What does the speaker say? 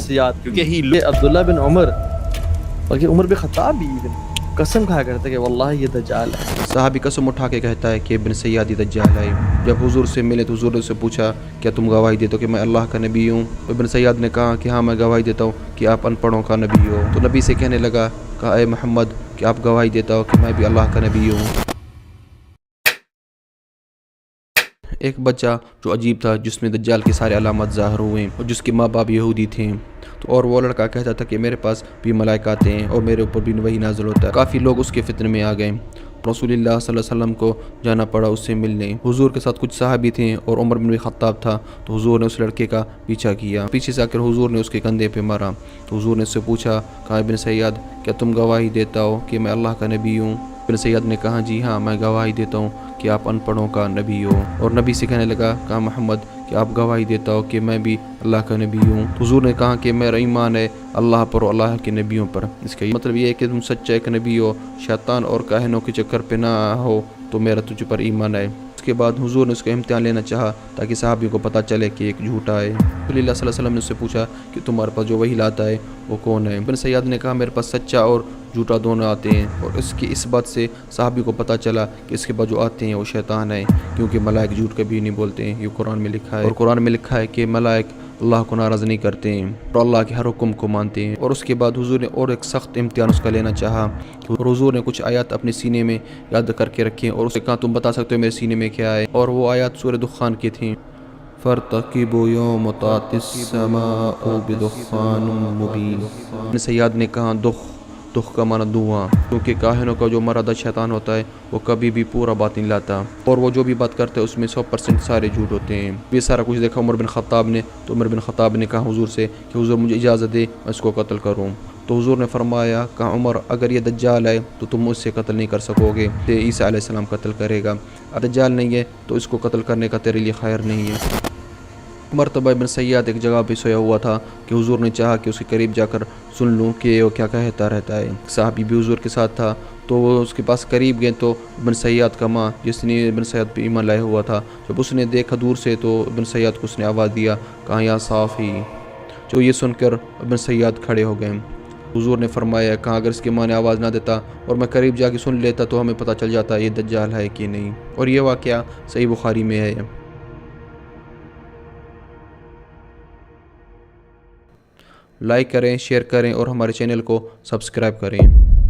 सयाद, क्योंकि अब्दुल्ला बिन उमर बल्कि Umar bin Khattab भी कसम खाया करते कि वल्लाह ये दज्जाल है। साहबी कसम उठा के कहता है कि इब्न सय्याद ही दज्जाल है। जब हुजूर से मिले तो हुजूर ने उससे पूछा क्या तुम गवाही देते हो कि मैं अल्लाह का नबी हूँ? तो इब्न सय्याद ने कहा कि हाँ मैं गवाही देता हूँ कि आप अनपढ़ों का नबी हो। तो नबी से कहने लगा, कहा ए मोहम्मद कि आप गवाही देता हो कि मैं भी अल्लाह का नबी हूँ। एक बच्चा जो अजीब था, जिसमें दज्जाल की सारे अलामत ज़ाहिर हुए और जिसके माँ बाप यहूदी थे, तो और वो लड़का कहता था कि मेरे पास भी मलाइका आते हैं और मेरे ऊपर भी वही नाज़िल होता है। काफ़ी लोग उसके फितने में आ गए। रसूलुल्लाह सल्लल्लाहु अलैहि वसल्लम को जाना पड़ा उससे मिलने। हुजूर के साथ कुछ सहाबी थे और उमर बिन खत्ताब था। तो हुजूर ने उस लड़के का पीछा किया, पीछे से आकर हुजूर ने उसके कंधे पे मारा। तो हुजूर ने उससे पूछा, कहा इब्न सय्याद क्या तुम गवाही देता हो कि मैं अल्लाह का नबी हूँ? इब्न सय्याद ने कहा जी हाँ मैं गवाही देता हूँ कि आप अनपढ़ों का नबी हो। और नबी से कहने लगा, कहा मोहम्मद कि आप गवाही देता हो कि मैं भी अल्लाह का नबी हूँ। हुजूर ने कहा कि मेरा ईमान है अल्लाह पर और अल्लाह के नबियों पर। इसका मतलब ये है कि तुम सच्चा एक नबी हो, शैतान और काहिनों के चक्कर पे ना हो, तो मेरा तुझ पर ईमान है। उसके बाद हुजूर ने उसका इम्तिहान लेना चाहा ताकि सहाबियों को पता चले कि एक झूठा है। रसूलुल्लाह सल्लल्लाहु अलैहि वसल्लम ने उससे पूछा कि तुम्हारे पास जो वही लाता है वो कौन है? इब्न सय्याद ने कहा मेरे पास सच्चा और झूठा दोनों आते हैं। और इसकी इस बात से सहाबी को पता चला कि इसके बाद जो आते हैं वो शैतान है, क्योंकि मलाइक झूठ कभी नहीं बोलते हैं। ये कुरान में लिखा है। और कुरान में लिखा है कि मलाइक अल्लाह को नाराज़ नहीं करते हैं और अल्लाह के हर हुक्म को मानते हैं। और उसके बाद हुजूर ने और एक सख्त इम्तिहान उसका लेना चाहा। और हुजूर ने कुछ आयत अपने सीने में याद करके रखी और उससे कहा तुम बता सकते हो मेरे सीने में क्या है? और वो आयत सूरह दुखान की थी, फरतकिबू यौम तातिस समाउ बिदुखानिम मुबीन। सय्याद ने कहा दुख का माना धुआं, क्योंकि काहिनों का जो मरादा शैतान होता है वो कभी भी पूरा बात नहीं लाता और वो जो भी बात करते हैं उसमें 100% सारे झूठ होते हैं। ये सारा कुछ देखा उमर बिन खत्ताब ने। तो उमर बिन खत्ताब ने कहा हुजूर से कि हुजूर मुझे इजाज़त दे मैं इसको कत्ल करूँ। तो हुजूर ने फरमाया, कहा उमर अगर ये दज्जाल है तो तुम उससे कत्ल नहीं कर सकोगे, तो ईसा अलैहिस्सलाम कत्ल करेगा। दज्जाल नहीं है तो इसको कत्ल करने का तेरे लिए खैर नहीं है। मरतबा इब्न सय्याद एक जगह पे सोया हुआ था कि हुजूर ने चाहा कि उसके करीब जाकर सुन लूँ कि वो क्या कहता रहता है। साहबी भी हुजूर के साथ था, तो वो उसके पास करीब गए तो इब्न सय्याद का माँ, जिसने इब्न सय्याद पे ईमान लाया हुआ था, जब उसने देखा दूर से तो इब्न सय्याद को उसने आवाज़ दिया, कहा या साफ़ी। जो ये सुनकर इब्न सय्याद खड़े हो गए। हुजूर ने फरमाया, कहा अगर इसकी माँ ने आवाज़ ना देता और मैं करीब जाके सुन लेता तो हमें पता चल जाता ये दज्जाल है कि नहीं। और ये वाक़या सही बुखारी में है। लाइक करें, शेयर करें और हमारे चैनल को सब्सक्राइब करें।